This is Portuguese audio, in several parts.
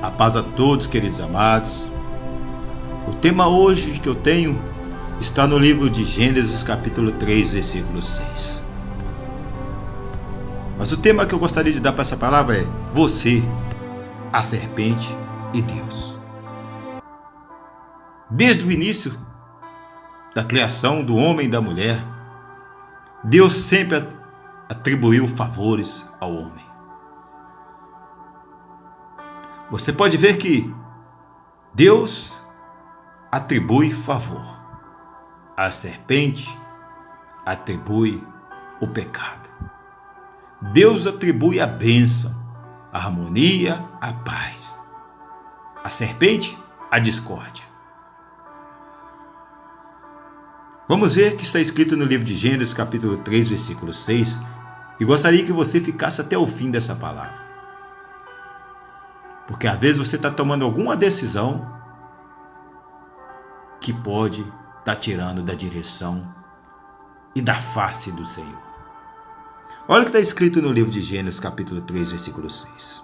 A paz a todos, queridos amados. O tema hoje que eu tenho está no livro de Gênesis, capítulo 3, versículo 6. Mas o tema que eu gostaria de dar para essa palavra é: você, a serpente e Deus. Desde o início da criação do homem e da mulher, Deus sempre atribuiu favores ao homem. Você pode ver que Deus atribui favor. A serpente atribui o pecado. Deus atribui a bênção, a harmonia, a paz. A serpente, a discórdia. Vamos ver o que está escrito no livro de Gênesis, capítulo 3, versículo 6. E gostaria que você ficasse até o fim dessa palavra. Porque às vezes você está tomando alguma decisão que pode estar tirando da direção e da face do Senhor. Olha o que está escrito no livro de Gênesis, capítulo 3, versículo 6.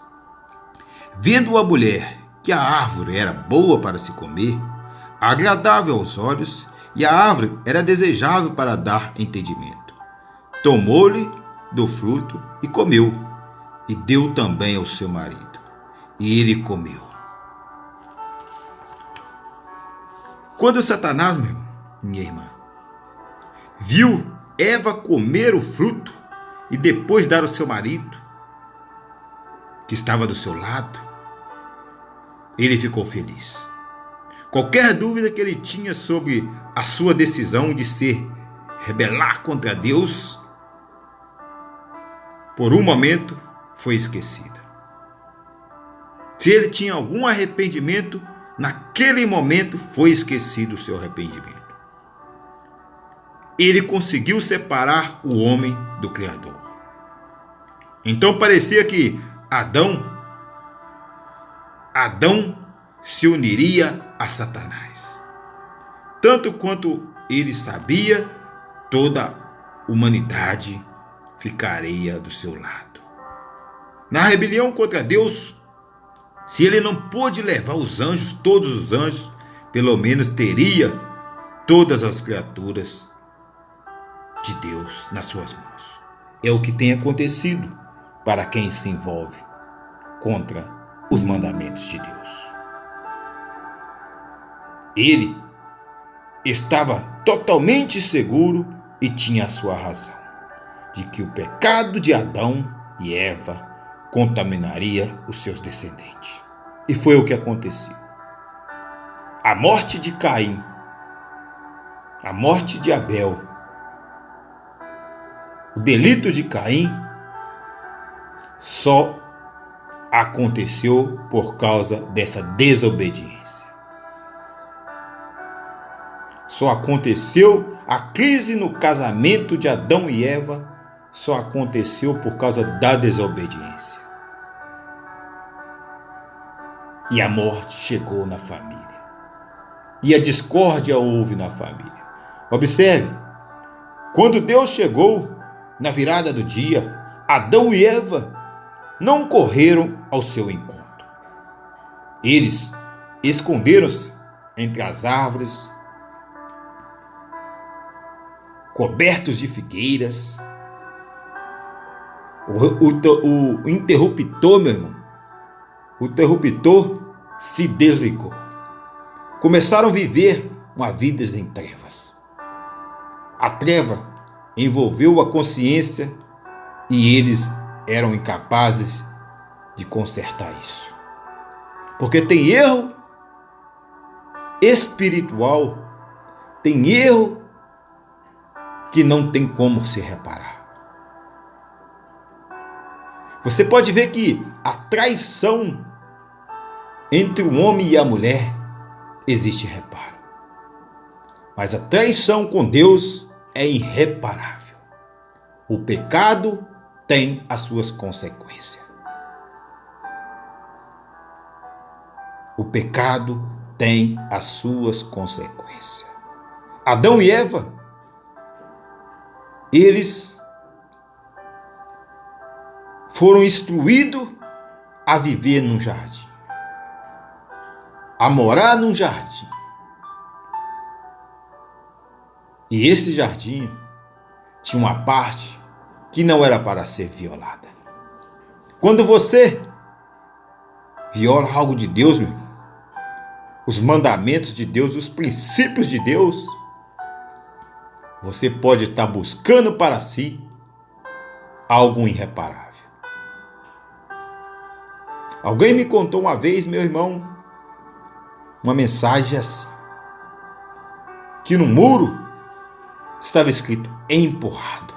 Vendo a mulher que a árvore era boa para se comer, agradável aos olhos, e a árvore era desejável para dar entendimento, tomou-lhe do fruto e comeu, e deu também ao seu marido. E ele comeu. Quando Satanás, minha irmã, viu Eva comer o fruto e depois dar ao seu marido, que estava do seu lado, ele ficou feliz. Qualquer dúvida que ele tinha sobre a sua decisão de se rebelar contra Deus, por um momento foi esquecida. Se ele tinha algum arrependimento, naquele momento foi esquecido o seu arrependimento. Ele conseguiu separar o homem do Criador. Então parecia que Adão se uniria a Satanás. Tanto quanto ele sabia, toda a humanidade ficaria do seu lado. Na rebelião contra Deus, se ele não pôde levar os anjos, todos os anjos, pelo menos teria todas as criaturas de Deus nas suas mãos. É o que tem acontecido para quem se envolve contra os mandamentos de Deus. Ele estava totalmente seguro e tinha a sua razão de que o pecado de Adão e Eva contaminaria os seus descendentes. E foi o que aconteceu. A morte de Caim, a morte de Abel, o delito de Caim só aconteceu por causa dessa desobediência. Só aconteceu a crise no casamento de Adão e Eva, só aconteceu por causa da desobediência. E a morte chegou na família. E a discórdia houve na família. Observe, quando Deus chegou na virada do dia, Adão e Eva não correram ao seu encontro. Eles esconderam-se entre as árvores, cobertos de figueiras. O interruptor, meu irmão, o interruptor se desligou. Começaram a viver uma vida em trevas. A treva envolveu a consciência e eles eram incapazes de consertar isso. Porque tem erro espiritual, tem erro que não tem como se reparar. Você pode ver que a traição entre o homem e a mulher existe reparo. Mas a traição com Deus é irreparável. O pecado tem as suas consequências. O pecado tem as suas consequências. Adão e Eva, eles foram instruídos a viver num jardim. a morar num jardim. E esse jardim tinha uma parte que não era para ser violada. Quando você viola algo de Deus, meu irmão, os mandamentos de Deus, os princípios de Deus, você pode estar buscando para si algo irreparável. Alguém me contou uma vez, meu irmão, uma mensagem assim, que no muro estava escrito empurrado.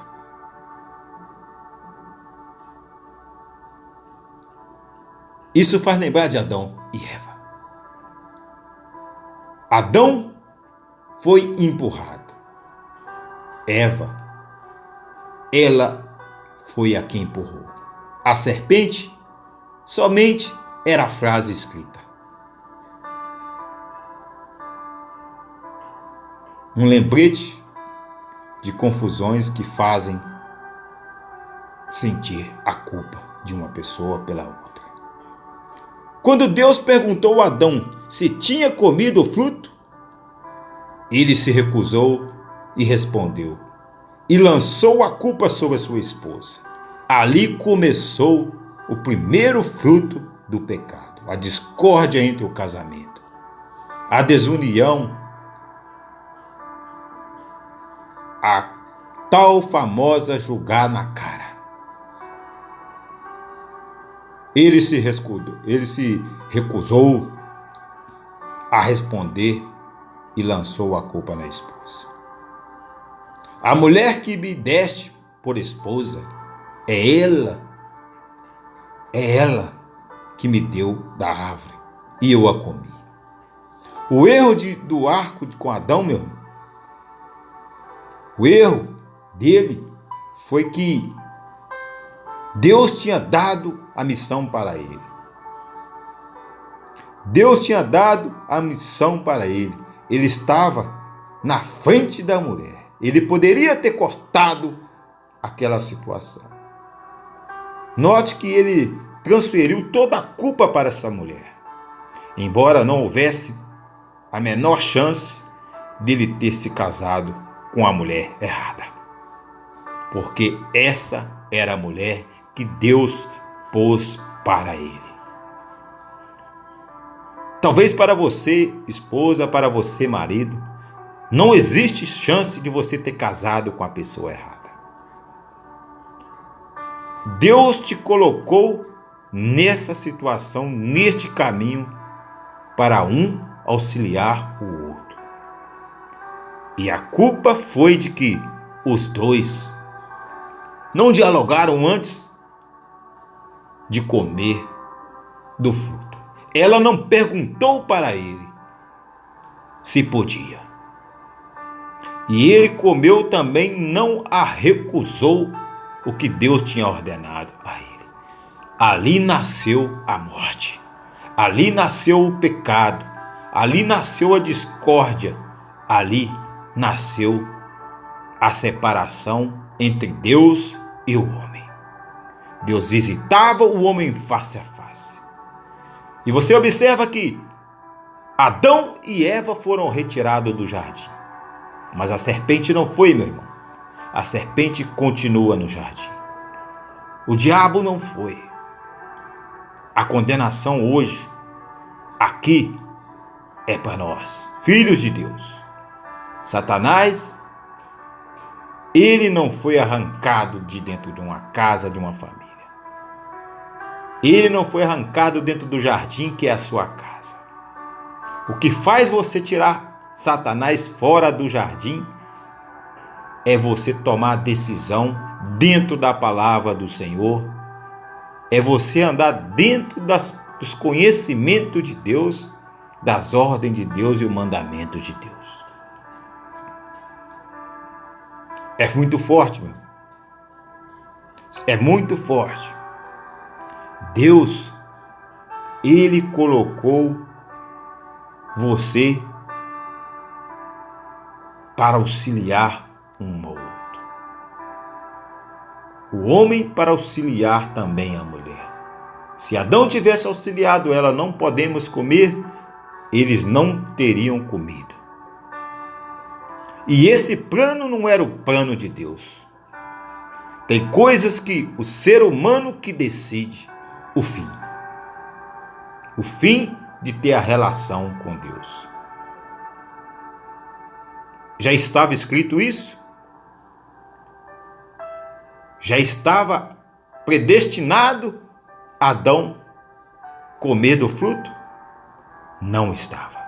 Isso faz lembrar de Adão e Eva. Adão foi empurrado. Eva, ela foi a quem empurrou. A serpente somente era a frase escrita. Um lembrete de confusões que fazem sentir a culpa de uma pessoa pela outra. Quando Deus perguntou a Adão se tinha comido o fruto, ele se recusou e respondeu, e lançou a culpa sobre a sua esposa. Ali começou o primeiro fruto do pecado, a discórdia entre o casamento, a desunião, a tal famosa julgar na cara. Ele se recusou a responder e lançou a culpa na esposa. A mulher que me deste por esposa, é ela que me deu da árvore e eu a comi. O erro do arco com Adão, meu irmão, o erro dele foi que Deus tinha dado a missão para ele. Deus tinha dado a missão para ele. Ele estava na frente da mulher. Ele poderia ter cortado aquela situação. Note que ele transferiu toda a culpa para essa mulher, embora não houvesse a menor chance dele ter se casado com a mulher errada, porque essa era a mulher que Deus pôs para ele. Talvez para você, esposa, para você, marido, não existe chance de você ter casado com a pessoa errada. Deus te colocou nessa situação, neste caminho, para um auxiliar o outro. E a culpa foi de que os dois não dialogaram antes de comer do fruto. Ela não perguntou para ele se podia. E ele comeu também, não a recusou o que Deus tinha ordenado a ele. Ali nasceu a morte. Ali nasceu o pecado. Ali nasceu a discórdia. Ali nasceu a separação entre Deus e o homem. Deus visitava o homem face a face. E você observa que Adão e Eva foram retirados do jardim. Mas a serpente não foi, meu irmão. A serpente continua no jardim. O diabo não foi. A condenação hoje, aqui, é para nós, filhos de Deus. Satanás, ele não foi arrancado de dentro de uma casa, de uma família. Ele não foi arrancado dentro do jardim que é a sua casa. O que faz você tirar Satanás fora do jardim é você tomar a decisão dentro da palavra do Senhor, é você andar dentro dos conhecimentos de Deus, das ordens de Deus e o mandamento de Deus. É muito forte, meu. É muito forte. Deus, ele colocou você para auxiliar um ao outro. O homem para auxiliar também a mulher. Se Adão tivesse auxiliado ela, não podemos comer eles não teriam comido. E esse plano não era o plano de Deus. Tem coisas que o ser humano que decide o fim. O fim de ter a relação com Deus. Já estava escrito isso? Já estava predestinado Adão comer do fruto? Não estava.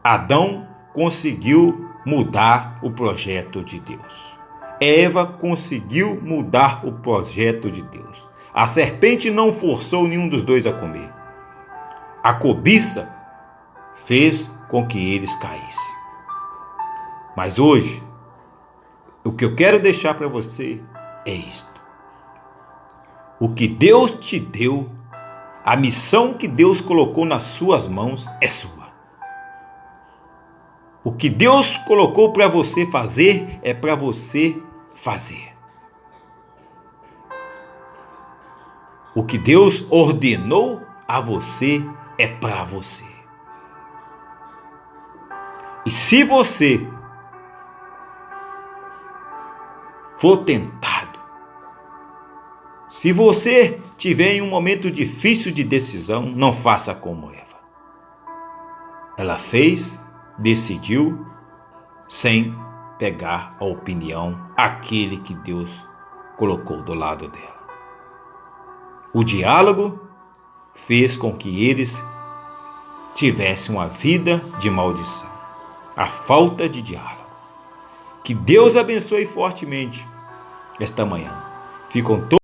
Adão conseguiu mudar o projeto de Deus. Eva conseguiu mudar o projeto de Deus. A serpente não forçou nenhum dos dois a comer. A cobiça fez com que eles caíssem. Mas hoje, o que eu quero deixar para você é isto. O que Deus te deu, a missão que Deus colocou nas suas mãos é sua. O que Deus colocou para você fazer é para você fazer. O que Deus ordenou a você é para você. E se você for tentado, se você tiver em um momento difícil de decisão, não faça como Eva. Ela fez, decidiu, sem pegar a opinião aquele que Deus colocou do lado dela. O diálogo fez com que eles tivessem uma vida de maldição. A falta de diálogo. Que Deus abençoe fortemente esta manhã. Ficam todos